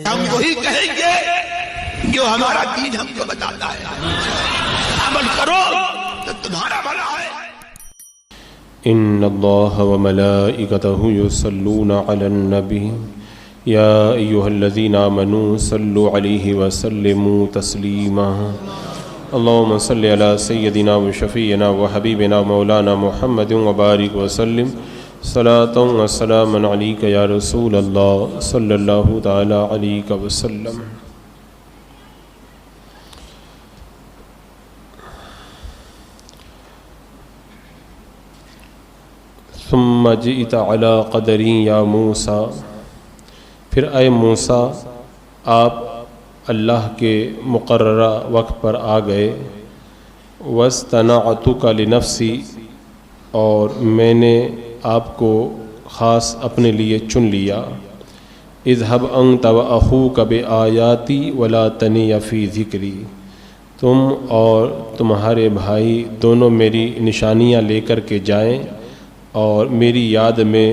ہم وہی کہیں گے جو ہمارا دین ہم کو بتاتا ہے، عمل کرو تو تمہارا بھلا ہے۔ ان اللہ وملائکتہ یصلون علی النبی یا ایھا الذین آمنوا صلوا علیہ وسلموا تسلیما اللہم صلی علی سیدنا وشفیعنا وحبیبنا مولانا محمد وبارک وسلم صلاۃ و سلاما علیک یا رسول اللہ صلی اللہ تعالی علیہ وسلم۔ ثم جئت علی قدری یا موسیٰ، پھر اے موسیٰ آپ اللہ کے مقررہ وقت پر آ گئے۔ واصطنعتک لنفسی، اور میں نے آپ کو خاص اپنے لیے چن لیا۔ اذهب انت واخوک بآیاتی ولا تنی فی ذکری، تم اور تمہارے بھائی دونوں میری نشانیاں لے کر کے جائیں اور میری یاد میں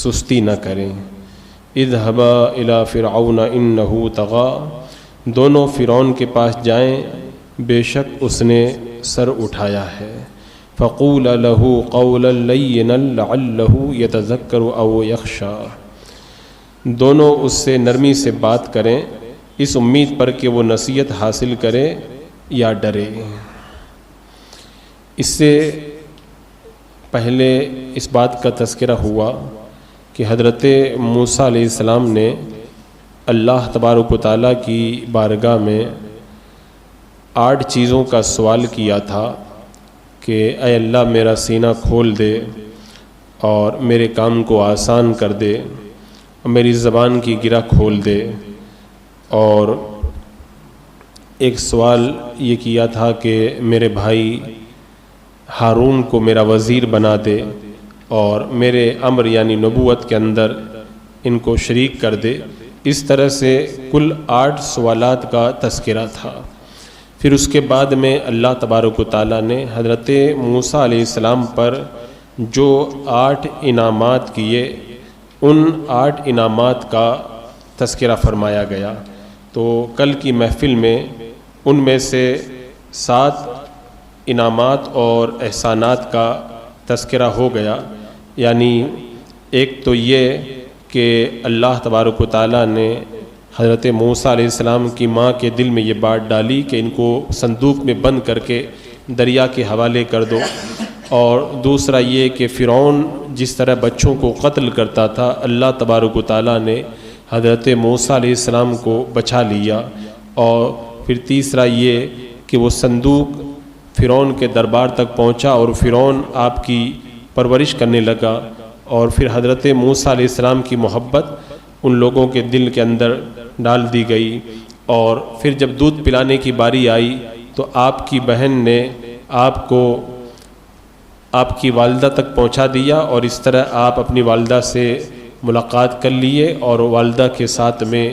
سستی نہ کریں۔ اذهبا الی فرعون انہ طغی، دونوں فرعون کے پاس جائیں، بے شک اس نے سر اٹھایا ہے۔ فقولا لہ قولا لینا لعلہ یتذکر او یخشی، دونوں اس سے نرمی سے بات کریں اس امید پر کہ وہ نصیحت حاصل کرے یا ڈرے۔ اس سے پہلے اس بات کا تذکرہ ہوا کہ حضرت موسیٰ علیہ السلام نے اللہ تبارک و تعالیٰ کی بارگاہ میں 8 چیزوں کا سوال کیا تھا کہ اے اللہ میرا سینہ کھول دے اور میرے کام کو آسان کر دے، میری زبان کی گرہ کھول دے، اور ایک سوال یہ کیا تھا کہ میرے بھائی ہارون کو میرا وزیر بنا دے اور میرے امر یعنی نبوت کے اندر ان کو شریک کر دے۔ اس طرح سے کل 8 سوالات کا تذکرہ تھا۔ پھر اس کے بعد میں اللہ تبارک و تعالیٰ نے حضرت موسیٰ علیہ السلام پر جو 8 انعامات کیے، ان 8 انعامات کا تذکرہ فرمایا گیا۔ تو کل کی محفل میں ان میں سے 7 انعامات اور احسانات کا تذکرہ ہو گیا۔ یعنی ایک تو یہ کہ اللہ تبارک و تعالیٰ نے حضرت موسیٰ علیہ السلام کی ماں کے دل میں یہ بات ڈالی کہ ان کو صندوق میں بند کر کے دریا کے حوالے کر دو، اور دوسرا یہ کہ فرعون جس طرح بچوں کو قتل کرتا تھا، اللہ تبارک و تعالیٰ نے حضرت موسیٰ علیہ السلام کو بچا لیا، اور پھر تیسرا یہ کہ وہ صندوق فرعون کے دربار تک پہنچا اور فرعون آپ کی پرورش کرنے لگا، اور پھر حضرت موسیٰ علیہ السلام کی محبت ان لوگوں کے دل کے اندر ڈال دی گئی۔ اور پھر جب دودھ پلانے کی باری آئی تو آپ کی بہن نے آپ کو آپ کی والدہ تک پہنچا دیا، اور اس طرح آپ اپنی والدہ سے ملاقات کر لیے اور والدہ کے ساتھ میں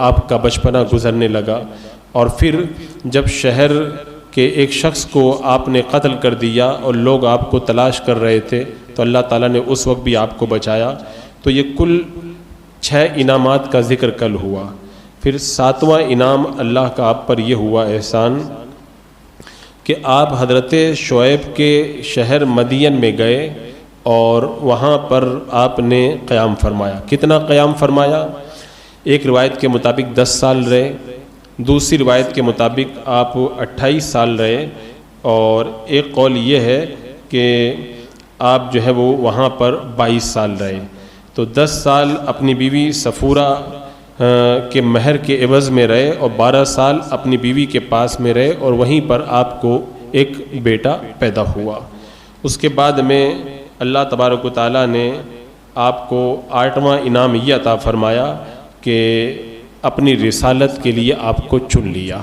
آپ کا بچپنا گزرنے لگا۔ اور پھر جب شہر کہ ایک شخص کو آپ نے قتل کر دیا اور لوگ آپ کو تلاش کر رہے تھے، تو اللہ تعالیٰ نے اس وقت بھی آپ کو بچایا۔ تو یہ کل 6 انعامات کا ذکر کل ہوا۔ پھر 7واں انعام اللہ کا آپ پر یہ ہوا احسان کہ آپ حضرت شعیب کے شہر مدین میں گئے اور وہاں پر آپ نے قیام فرمایا۔ کتنا قیام فرمایا؟ ایک روایت کے مطابق 10 سال رہے، دوسری روایت کے مطابق آپ 28 سال رہے، اور ایک قول یہ ہے کہ آپ جو ہے وہ وہاں پر 22 سال رہے۔ تو 10 سال اپنی بیوی صفورہ کے مہر کے عوض میں رہے، اور 12 سال اپنی بیوی کے پاس میں رہے، اور وہیں پر آپ کو ایک بیٹا پیدا ہوا۔ اس کے بعد میں اللہ تبارک و تعالیٰ نے آپ کو 8واں انعام یہ عطا فرمایا کہ اپنی رسالت کے لیے آپ کو چن لیا۔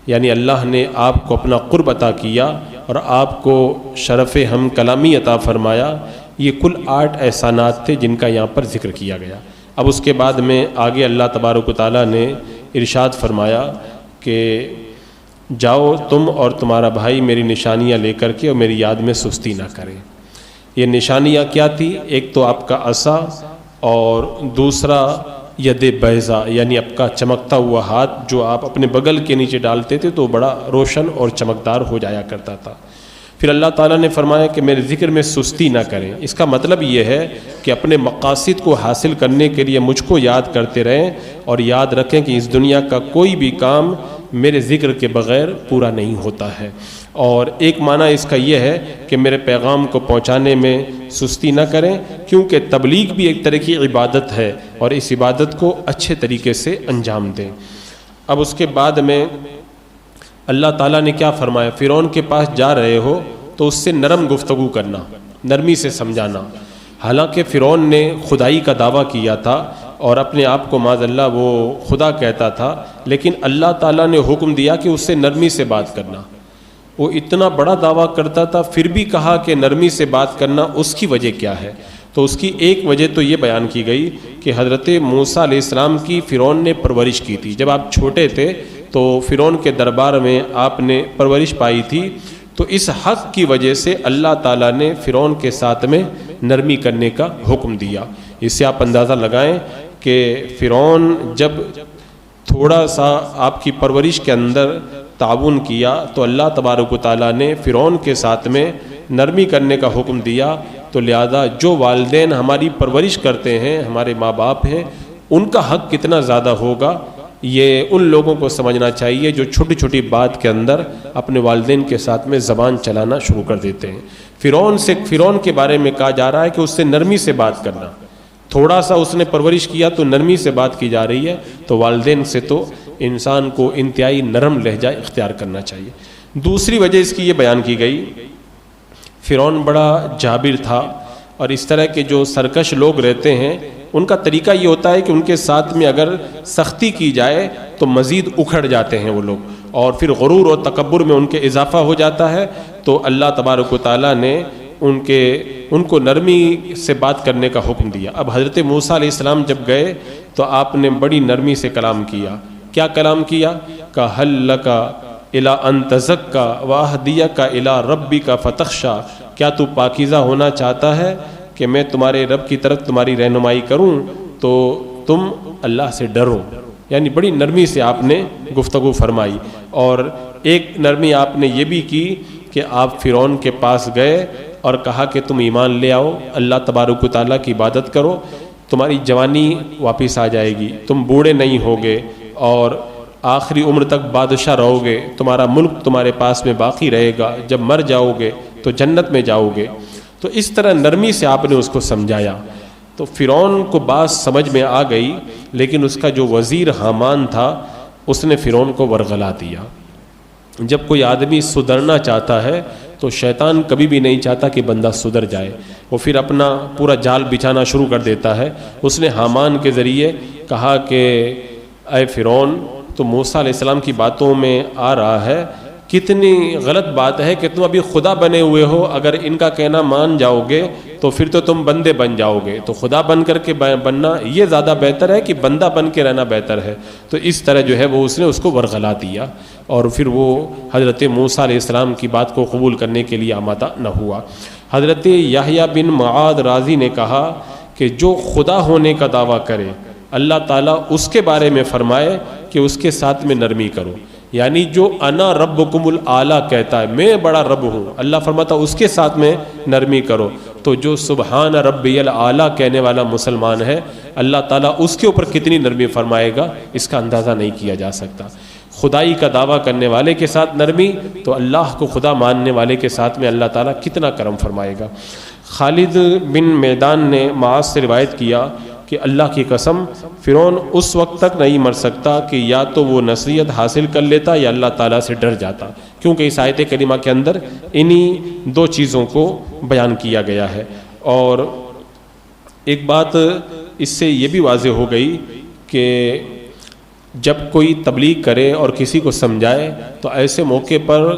یعنی اللہ نے آپ کو اپنا قرب عطا کیا اور آپ کو شرف ہم کلامی عطا فرمایا۔ یہ کل 8 احسانات تھے جن کا یہاں پر ذکر کیا گیا۔ اب اس کے بعد میں آگے اللہ تبارک و تعالیٰ نے ارشاد فرمایا کہ جاؤ تم اور تمہارا بھائی میری نشانیاں لے کر کے اور میری یاد میں سستی نہ کریں۔ یہ نشانیاں کیا تھی؟ ایک تو آپ کا عصا، اور دوسرا ید بیضا یعنی آپ کا چمکتا ہوا ہاتھ جو آپ اپنے بغل کے نیچے ڈالتے تھے تو بڑا روشن اور چمکدار ہو جایا کرتا تھا۔ پھر اللہ تعالیٰ نے فرمایا کہ میرے ذکر میں سستی نہ کریں۔ اس کا مطلب یہ ہے کہ اپنے مقاصد کو حاصل کرنے کے لیے مجھ کو یاد کرتے رہیں، اور یاد رکھیں کہ اس دنیا کا کوئی بھی کام میرے ذکر کے بغیر پورا نہیں ہوتا ہے۔ اور ایک معنی اس کا یہ ہے کہ میرے پیغام کو پہنچانے میں سستی نہ کریں، کیونکہ تبلیغ بھی ایک طرح کی عبادت ہے، اور اس عبادت کو اچھے طریقے سے انجام دیں۔ اب اس کے بعد میں اللہ تعالیٰ نے کیا فرمایا؟ فرعون کے پاس جا رہے ہو تو اس سے نرم گفتگو کرنا، نرمی سے سمجھانا۔ حالانکہ فرعون نے خدائی کا دعویٰ کیا تھا اور اپنے آپ کو معاذ اللہ وہ خدا کہتا تھا، لیکن اللہ تعالیٰ نے حکم دیا کہ اس سے نرمی سے بات کرنا۔ وہ اتنا بڑا دعویٰ کرتا تھا، پھر بھی کہا کہ نرمی سے بات کرنا۔ اس کی وجہ کیا ہے؟ تو اس کی ایک وجہ تو یہ بیان کی گئی کہ حضرت موسیٰ علیہ السلام کی فرعون نے پرورش کی تھی۔ جب آپ چھوٹے تھے تو فرعون کے دربار میں آپ نے پرورش پائی تھی، تو اس حق کی وجہ سے اللہ تعالیٰ نے فرعون کے ساتھ میں نرمی کرنے کا حکم دیا۔ اس سے آپ اندازہ لگائیں کہ فرعون جب تھوڑا سا آپ کی پرورش کے اندر تعاون کیا تو اللہ تبارک و تعالیٰ نے فرعون کے ساتھ میں نرمی کرنے کا حکم دیا۔ تو لہذا جو والدین ہماری پرورش کرتے ہیں، ہمارے ماں باپ ہیں، ان کا حق کتنا زیادہ ہوگا، یہ ان لوگوں کو سمجھنا چاہیے جو چھوٹی چھوٹی بات کے اندر اپنے والدین کے ساتھ میں زبان چلانا شروع کر دیتے ہیں۔ فرعون کے بارے میں کہا جا رہا ہے کہ اس سے نرمی سے بات کرنا۔ تھوڑا سا اس نے پرورش کیا تو نرمی سے بات کی جا رہی ہے، تو والدین سے تو انسان کو انتہائی نرم لہجہ اختیار کرنا چاہیے۔ دوسری وجہ اس کی یہ بیان کی گئی، فرعون بڑا جابر تھا، اور اس طرح کے جو سرکش لوگ رہتے ہیں ان کا طریقہ یہ ہوتا ہے کہ ان کے ساتھ میں اگر سختی کی جائے تو مزید اکھڑ جاتے ہیں وہ لوگ، اور پھر غرور اور تکبر میں ان کے اضافہ ہو جاتا ہے۔ تو اللہ تبارک و تعالیٰ نے ان کو نرمی سے بات کرنے کا حکم دیا۔ اب حضرت موسیٰ علیہ السلام جب گئے تو آپ نے بڑی نرمی سے کلام کیا۔ کیا کلام کیا؟ کہ حل لک الی ان تزکا واہدیک الی ربک فتخشی، کیا تو پاکیزہ ہونا چاہتا ہے کہ میں تمہارے رب کی طرف تمہاری رہنمائی کروں تو تم اللہ سے ڈرو۔ یعنی بڑی نرمی سے آپ نے گفتگو فرمائی۔ اور ایک نرمی آپ نے یہ بھی کی کہ آپ فرعون کے پاس گئے اور کہا کہ تم ایمان لے آؤ، اللہ تبارک و تعالیٰ کی عبادت کرو، تمہاری جوانی واپس آ جائے گی، تم بوڑھے نہیں ہوگے اور آخری عمر تک بادشاہ رہو گے، تمہارا ملک تمہارے پاس میں باقی رہے گا، جب مر جاؤ گے تو جنت میں جاؤ گے۔ تو اس طرح نرمی سے آپ نے اس کو سمجھایا۔ تو فرعون کو بات سمجھ میں آ گئی، لیکن اس کا جو وزیر حامان تھا اس نے فرعون کو ورغلا دیا۔ جب کوئی آدمی سدھرنا چاہتا ہے تو شیطان کبھی بھی نہیں چاہتا کہ بندہ سدھر جائے، وہ پھر اپنا پورا جال بچھانا شروع کر دیتا ہے۔ اس نے حامان کے ذریعے کہا کہ اے فرعون، تو موسیٰ علیہ السلام کی باتوں میں آ رہا ہے کتنی غلط بات ہے کہ تم ابھی خدا بنے ہوئے ہو، اگر ان کا کہنا مان جاؤ گے تو پھر تو تم بندے بن جاؤ گے، تو خدا بن کر کے بننا یہ زیادہ بہتر ہے کہ بندہ بن کے رہنا بہتر ہے۔ تو اس طرح جو ہے وہ اس نے اس کو ورغلا دیا، اور پھر وہ حضرت موسیٰ علیہ السلام کی بات کو قبول کرنے کے لیے آمادہ نہ ہوا۔ حضرت یحییٰ بن معاذ رازی نے کہا کہ جو خدا ہونے کا دعویٰ کرے اللہ تعالیٰ اس کے بارے میں فرمائے کہ اس کے ساتھ میں نرمی کرو۔ یعنی جو انا ربکم الاعلیٰ کہتا ہے میں بڑا رب ہوں، اللہ فرماتا اس کے ساتھ میں نرمی کرو۔ تو جو سبحان ربی الاعلیٰ کہنے والا مسلمان ہے، اللہ تعالیٰ اس کے اوپر کتنی نرمی فرمائے گا اس کا اندازہ نہیں کیا جا سکتا۔ خدائی کا دعویٰ کرنے والے کے ساتھ نرمی، تو اللہ کو خدا ماننے والے کے ساتھ میں اللہ تعالیٰ کتنا کرم فرمائے گا۔ خالد بن میدان نے معاذ سے روایت کیا کہ اللہ کی قسم فرعون اس وقت تک نہیں مر سکتا کہ یا تو وہ نصیحت حاصل کر لیتا یا اللہ تعالیٰ سے ڈر جاتا، کیونکہ اس آیت کریمہ کے اندر انہی دو چیزوں کو بیان کیا گیا ہے۔ اور ایک بات اس سے یہ بھی واضح ہو گئی کہ جب کوئی تبلیغ کرے اور کسی کو سمجھائے تو ایسے موقع پر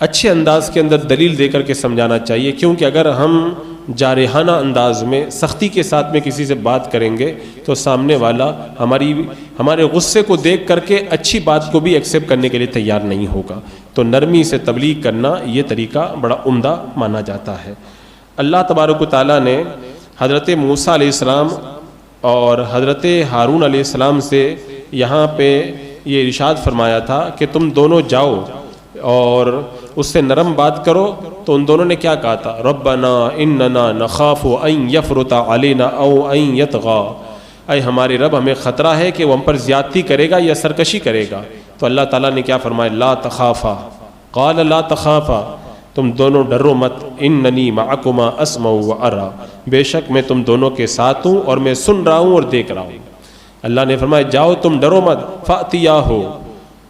اچھے انداز کے اندر دلیل دے کر کے سمجھانا چاہیے، کیونکہ اگر ہم جارحانہ انداز میں سختی کے ساتھ میں کسی سے بات کریں گے تو سامنے والا ہمارے غصے کو دیکھ کر کے اچھی بات کو بھی ایکسیپٹ کرنے کے لیے تیار نہیں ہوگا۔ تو نرمی سے تبلیغ کرنا یہ طریقہ بڑا عمدہ مانا جاتا ہے۔ اللہ تبارک و تعالیٰ نے حضرت موسیٰ علیہ السلام اور حضرت ہارون علیہ السلام سے یہاں پہ یہ ارشاد فرمایا تھا کہ تم دونوں جاؤ اور اس سے نرم بات کرو. تو ان دونوں نے کیا کہا تھا؟ ربنا اننا نخاف ان یفرط علینا او ان یطغى، اے ہمارے رب ہمیں خطرہ ہے کہ وہ ہم پر زیادتی کرے گا یا سرکشی کرے گا. تو اللہ تعالیٰ نے کیا فرمایا؟ لا تخافا، قال لا تخافا، تم دونوں ڈرو مت، اننی معکما اسمع و ارى، بے شک میں تم دونوں کے ساتھ ہوں اور میں سن رہا ہوں اور دیکھ رہا ہوں. اللہ نے فرمایا جاؤ تم ڈرو مت، فاتیاہ،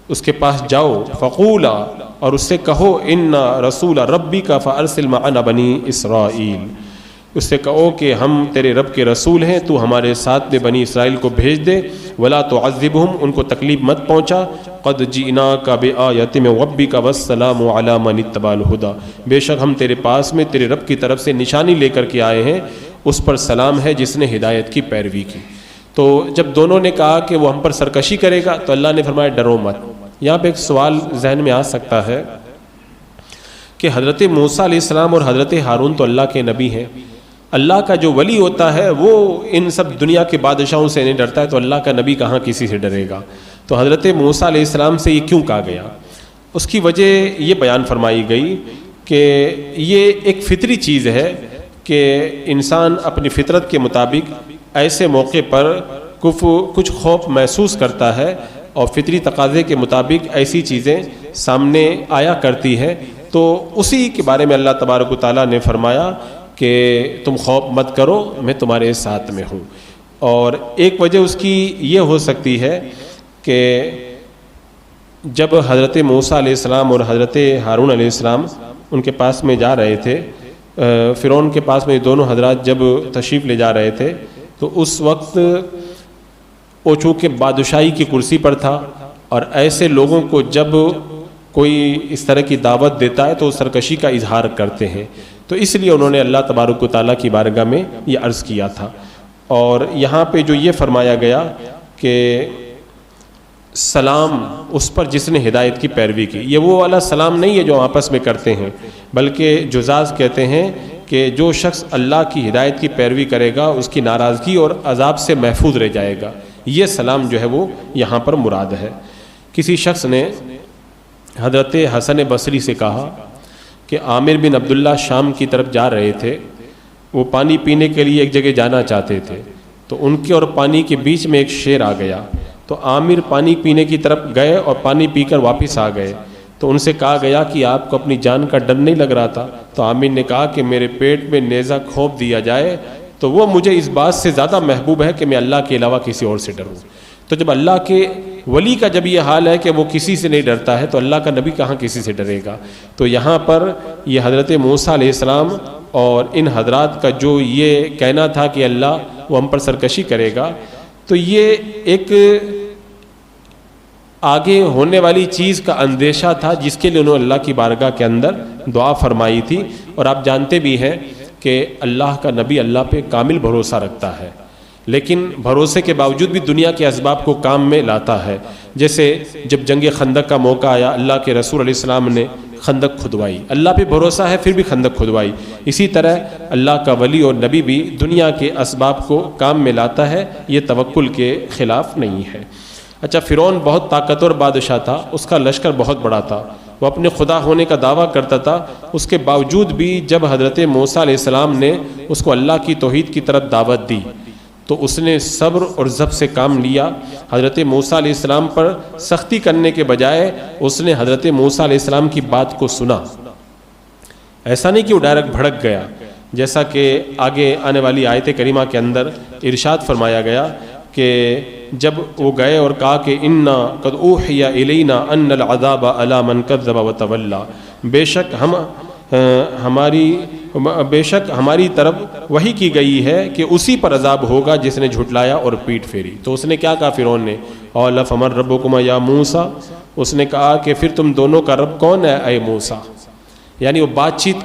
اس کے پاس جاؤ، فقولا، اور اس سے کہو ان رسول ربک فارسل معنا بنی اسرائیل، اس سے کہو کہ ہم تیرے رب کے رسول ہیں، تو ہمارے ساتھ میں بنی اسرائیل کو بھیج دے. ولا تعذبہم، ان کو تکلیف مت پہنچا. قد جئناک بآیۃ من ربک والسلام علی من اتبع الہدی، بے شک ہم تیرے پاس میں تیرے رب کی طرف سے نشانی لے کر کے آئے ہیں، اس پر سلام ہے جس نے ہدایت کی پیروی کی. تو جب دونوں نے کہا کہ وہ ہم پر سرکشی کرے گا تو اللہ نے فرمایا ڈرو مت. یہاں پہ ایک سوال ذہن میں آ سکتا ہے کہ حضرت موسیٰ علیہ السلام اور حضرت ہارون تو اللہ کے نبی ہیں، اللہ کا جو ولی ہوتا ہے وہ ان سب دنیا کے بادشاہوں سے نہیں ڈرتا ہے، تو اللہ کا نبی کہاں کسی سے ڈرے گا؟ تو حضرت موسیٰ علیہ السلام سے یہ کیوں کہا گیا؟ اس کی وجہ یہ بیان فرمائی گئی کہ یہ ایک فطری چیز ہے کہ انسان اپنی فطرت کے مطابق ایسے موقع پر کچھ خوف محسوس کرتا ہے اور فطری تقاضے کے مطابق ایسی چیزیں سامنے آیا کرتی ہیں. تو اسی کے بارے میں اللہ تبارک و تعالیٰ نے فرمایا کہ تم خوف مت کرو، میں تمہارے ساتھ میں ہوں. اور ایک وجہ اس کی یہ ہو سکتی ہے کہ جب حضرت موسیٰ علیہ السلام اور حضرت ہارون علیہ السلام ان کے پاس میں جا رہے تھے، فرعون کے پاس میں دونوں حضرات جب تشریف لے جا رہے تھے، تو اس وقت وہ چونکہ بادشاہی کی کرسی پر تھا، اور ایسے لوگوں کو جب کوئی اس طرح کی دعوت دیتا ہے تو سرکشی کا اظہار کرتے ہیں. تو اس لیے انہوں نے اللہ تبارک و تعالیٰ کی بارگاہ میں یہ عرض کیا تھا. اور یہاں پہ جو یہ فرمایا گیا کہ سلام اس پر جس نے ہدایت کی پیروی کی، یہ وہ والا سلام نہیں ہے جو آپس میں کرتے ہیں، بلکہ جزاز کہتے ہیں کہ جو شخص اللہ کی ہدایت کی پیروی کرے گا اس کی ناراضگی اور عذاب سے محفوظ رہ جائے گا. یہ سلام جو ہے وہ یہاں پر مراد ہے. کسی شخص نے حضرت حسن بصری سے کہا کہ عامر بن عبداللہ شام کی طرف جا رہے تھے، وہ پانی پینے کے لیے ایک جگہ جانا چاہتے تھے، تو ان کے اور پانی کے بیچ میں ایک شیر آ گیا. تو عامر پانی پینے کی طرف گئے اور پانی پی کر واپس آ گئے. تو ان سے کہا گیا کہ آپ کو اپنی جان کا ڈر نہیں لگ رہا تھا؟ تو عامر نے کہا کہ میرے پیٹ میں نیزہ کھوپ دیا جائے تو وہ مجھے اس بات سے زیادہ محبوب ہے کہ میں اللہ کے علاوہ کسی اور سے ڈروں. تو جب اللہ کے ولی کا جب یہ حال ہے کہ وہ کسی سے نہیں ڈرتا ہے تو اللہ کا نبی کہاں کسی سے ڈرے گا؟ تو یہاں پر یہ حضرت موسیٰ علیہ السلام اور ان حضرات کا جو یہ کہنا تھا کہ اللہ وہ ہم پر سرکشی کرے گا، تو یہ ایک آگے ہونے والی چیز کا اندیشہ تھا جس کے لیے انہوں نے اللہ کی بارگاہ کے اندر دعا فرمائی تھی. اور آپ جانتے بھی ہیں کہ اللہ کا نبی اللہ پہ کامل بھروسہ رکھتا ہے، لیکن بھروسے کے باوجود بھی دنیا کے اسباب کو کام میں لاتا ہے. جیسے جب جنگ خندق کا موقع آیا، اللہ کے رسول علیہ السلام نے خندق کھدوائی، اللہ پہ بھروسہ ہے پھر بھی خندق کھدوائی. اسی طرح اللہ کا ولی اور نبی بھی دنیا کے اسباب کو کام میں لاتا ہے، یہ توکل کے خلاف نہیں ہے. اچھا، فرعون بہت طاقتور بادشاہ تھا، اس کا لشکر بہت بڑا تھا، وہ اپنے خدا ہونے کا دعویٰ کرتا تھا. اس کے باوجود بھی جب حضرت موسیٰ علیہ السلام نے اس کو اللہ کی توحید کی طرف دعوت دی تو اس نے صبر اور ضبط سے کام لیا. حضرت موسیٰ علیہ السلام پر سختی کرنے کے بجائے اس نے حضرت موسیٰ علیہ السلام کی بات کو سنا. ایسا نہیں کہ وہ ڈائریکٹ بھڑک گیا، جیسا کہ آگے آنے والی آیت کریمہ کے اندر ارشاد فرمایا گیا کہ جب وہ گئے اور کہا کہ انا قد اوحی الینا ان العذاب علی من کذب وتولی، بے شک ہماری طرف وحی کی گئی ہے کہ اسی پر عذاب ہوگا جس نے جھٹلایا اور پیٹ پھیری. تو اس نے کیا کہا فرعون نے؟ قال فمن ربکما یا موسیٰ، اس نے کہا کہ پھر تم دونوں کا رب کون ہے اے موسیٰ؟ یعنی وہ بات چیت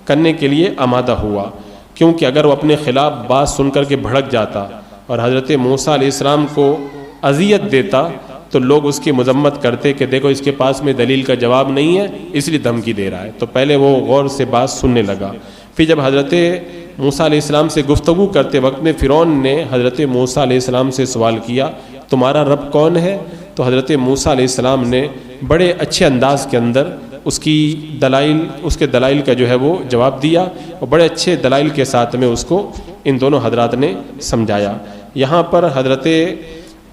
کرنے کے لیے آمادہ ہوا، کیونکہ اگر وہ اپنے خلاف بات سن کر کے بھڑک جاتا اور حضرت موسیٰ علیہ السلام کو اذیت دیتا تو لوگ اس کی مذمت کرتے کہ دیکھو اس کے پاس میں دلیل کا جواب نہیں ہے اس لیے دھمکی دے رہا ہے. تو پہلے وہ غور سے بات سننے لگا. پھر جب حضرت موسیٰ علیہ السلام سے گفتگو کرتے وقت میں فرعون نے حضرت موسیٰ علیہ السلام سے سوال کیا تمہارا رب کون ہے؟ تو حضرت موسیٰ علیہ السلام نے بڑے اچھے انداز کے اندر اس کے دلائل کا جو ہے وہ جواب دیا، اور بڑے اچھے دلائل کے ساتھ میں اس کو ان دونوں حضرات نے سمجھایا۔ یہاں پر حضرت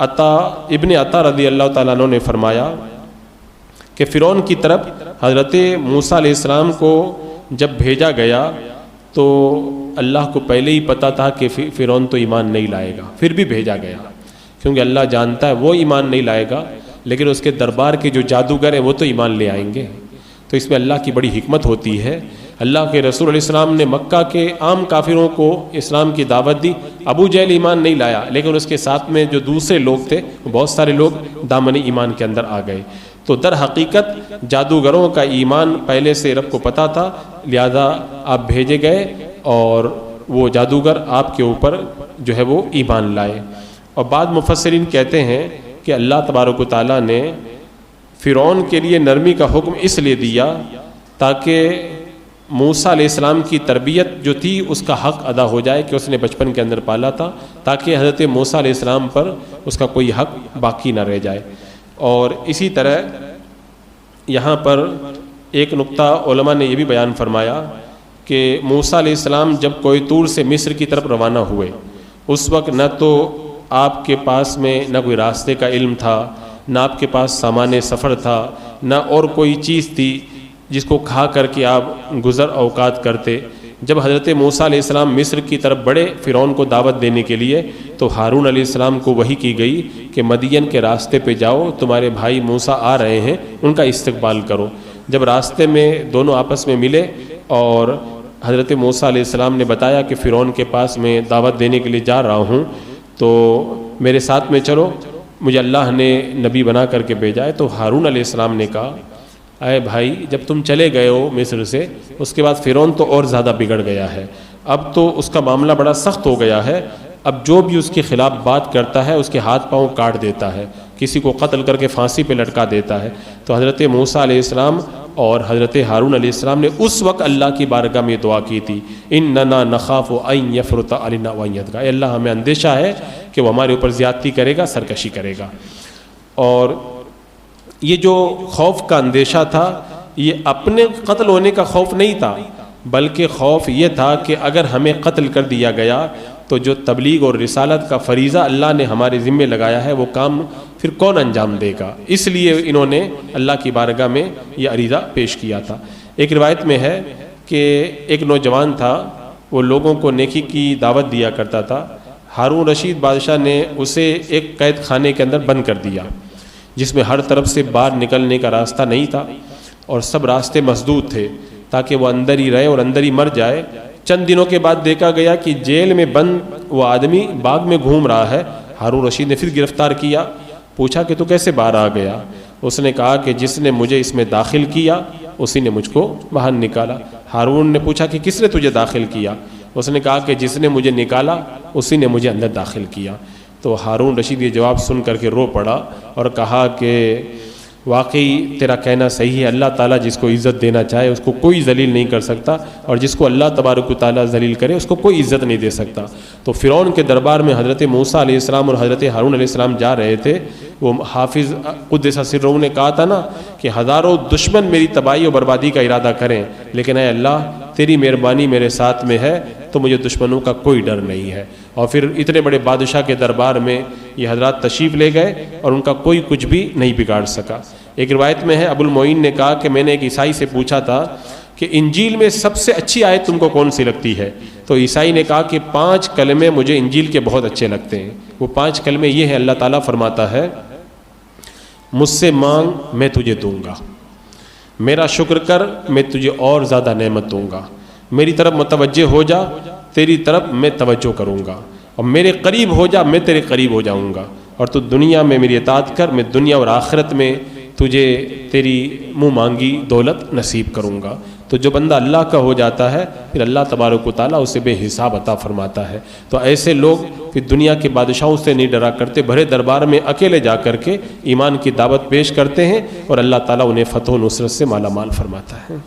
ابن عطا رضی اللہ تعالیٰ عنہ نے فرمایا کہ فرعون کی طرف حضرت موسیٰ علیہ السلام کو جب بھیجا گیا تو اللہ کو پہلے ہی پتہ تھا کہ فرعون تو ایمان نہیں لائے گا، پھر بھی بھیجا گیا، کیونکہ اللہ جانتا ہے وہ ایمان نہیں لائے گا لیکن اس کے دربار کے جو جادوگر ہیں وہ تو ایمان لے آئیں گے۔ تو اس میں اللہ کی بڑی حکمت ہوتی ہے۔ اللہ کے رسول علیہ السلام نے مکہ کے عام کافروں کو اسلام کی دعوت دی، ابو جہل ایمان نہیں لایا لیکن اس کے ساتھ میں جو دوسرے لوگ تھے بہت سارے لوگ دامن ایمان کے اندر آ گئے۔ تو در حقیقت جادوگروں کا ایمان پہلے سے رب کو پتہ تھا، لہذا آپ بھیجے گئے اور وہ جادوگر آپ کے اوپر جو ہے وہ ایمان لائے۔ اور بعض مفسرین کہتے ہیں کہ اللہ تبارک و تعالیٰ نے فرعون کے لیے نرمی کا حکم اس لیے دیا تاکہ موسیٰ علیہ السلام کی تربیت جو تھی اس کا حق ادا ہو جائے کہ اس نے بچپن کے اندر پالا تھا، تاکہ حضرت موسیٰ علیہ السلام پر اس کا کوئی حق باقی نہ رہ جائے۔ اور اسی طرح یہاں پر ایک نقطہ علماء نے یہ بھی بیان فرمایا کہ موسیٰ علیہ السلام جب کوہ طور سے مصر کی طرف روانہ ہوئے اس وقت نہ تو آپ کے پاس میں نہ کوئی راستے کا علم تھا، نہ آپ کے پاس سامان سفر تھا، نہ اور کوئی چیز تھی جس کو کھا کر کے آپ گزر اوقات کرتے۔ جب حضرت موسیٰ علیہ السلام مصر کی طرف بڑے فرعون کو دعوت دینے کے لیے تو ہارون علیہ السلام کو وحی کی گئی کہ مدین کے راستے پہ جاؤ، تمہارے بھائی موسیٰ آ رہے ہیں، ان کا استقبال کرو۔ جب راستے میں دونوں آپس میں ملے اور حضرت موسیٰ علیہ السلام نے بتایا کہ فرعون کے پاس میں دعوت دینے کے لیے جا رہا ہوں تو میرے ساتھ میں چلو، مجھے اللہ نے نبی بنا کر کے بھیجا ہے۔ تو ہارون علیہ السلام نے کہا اے بھائی جب تم چلے گئے ہو مصر سے، اس کے بعد فرعون تو اور زیادہ بگڑ گیا ہے، اب تو اس کا معاملہ بڑا سخت ہو گیا ہے، اب جو بھی اس کے خلاف بات کرتا ہے اس کے ہاتھ پاؤں کاٹ دیتا ہے، کسی کو قتل کر کے پھانسی پہ لٹکا دیتا ہے۔ تو حضرت موسیٰ علیہ السلام اور حضرت ہارون علیہ السلام نے اس وقت اللہ کی بارگاہ میں دعا کی تھی، اننا نخاف ان یفرط علینا وان یطغی، اے اللہ ہمیں اندیشہ ہے کہ وہ ہمارے اوپر زیادتی کرے گا، سرکشی کرے گا۔ اور یہ جو خوف کا اندیشہ تھا یہ اپنے قتل ہونے کا خوف نہیں تھا، بلکہ خوف یہ تھا کہ اگر ہمیں قتل کر دیا گیا تو جو تبلیغ اور رسالت کا فریضہ اللہ نے ہمارے ذمے لگایا ہے وہ کام پھر کون انجام دے گا، اس لیے انہوں نے اللہ کی بارگاہ میں یہ عریضہ پیش کیا تھا۔ ایک روایت میں ہے کہ ایک نوجوان تھا، وہ لوگوں کو نیکی کی دعوت دیا کرتا تھا۔ ہارون رشید بادشاہ نے اسے ایک قید خانے کے اندر بند کر دیا جس میں ہر طرف سے باہر نکلنے کا راستہ نہیں تھا اور سب راستے مسدود تھے تاکہ وہ اندر ہی رہے اور اندر ہی مر جائے۔ چند دنوں کے بعد دیکھا گیا کہ جیل میں بند وہ آدمی باغ میں گھوم رہا ہے۔ ہارون رشید نے پھر گرفتار کیا، پوچھا کہ تو کیسے باہر آ گیا؟ اس نے کہا کہ جس نے مجھے اس میں داخل کیا اسی نے مجھ کو باہر نکالا۔ ہارون نے پوچھا کہ کس نے تجھے داخل کیا؟ اس نے کہا کہ جس نے مجھے نکالا اسی نے مجھے اندر داخل کیا۔ تو ہارون رشید یہ جواب سن کر کے رو پڑا اور کہا کہ واقعی تیرا کہنا صحیح ہے، اللہ تعالیٰ جس کو عزت دینا چاہے اس کو کوئی ذلیل نہیں کر سکتا، اور جس کو اللہ تبارک و تعالیٰ ذلیل کرے اس کو کوئی عزت نہیں دے سکتا۔ تو فرعون کے دربار میں حضرت موسیٰ علیہ السلام اور حضرت ہارون علیہ السلام جا رہے تھے۔ وہ حافظ قدس سرہ نے کہا تھا نا کہ ہزاروں دشمن میری تباہی و بربادی کا ارادہ کریں لیکن اے اللہ تیری مہربانی میرے ساتھ میں ہے تو مجھے دشمنوں کا کوئی ڈر نہیں ہے۔ اور پھر اتنے بڑے بادشاہ کے دربار میں یہ حضرات تشریف لے گئے اور ان کا کوئی کچھ بھی نہیں بگاڑ سکا۔ ایک روایت میں ہے ابو المعین نے کہا کہ میں نے ایک عیسائی سے پوچھا تھا کہ انجیل میں سب سے اچھی آیت تم کو کون سی لگتی ہے؟ تو عیسائی نے کہا کہ 5 کلمے مجھے انجیل کے بہت اچھے لگتے ہیں۔ وہ 5 کلمے یہ ہیں، اللہ تعالیٰ فرماتا ہے مجھ سے مانگ میں تجھے دوں گا، میرا شکر کر میں تجھے اور زیادہ نعمت دوں گا، میری طرف متوجہ ہو جا تیری طرف میں توجہ کروں گا، اور میرے قریب ہو جا میں تیرے قریب ہو جاؤں گا، اور تو دنیا میں میری اطاعت کر میں دنیا اور آخرت میں تجھے تیری منہ مانگی دولت نصیب کروں گا۔ تو جو بندہ اللہ کا ہو جاتا ہے پھر اللہ تبارک و تعالیٰ اسے بے حساب عطا فرماتا ہے۔ تو ایسے لوگ پھر دنیا کے بادشاہوں سے نہیں ڈرا کرتے، بھرے دربار میں اکیلے جا کر کے ایمان کی دعوت پیش کرتے ہیں اور اللہ تعالیٰ انہیں فتح و نصرت سے مالا مال فرماتا ہے۔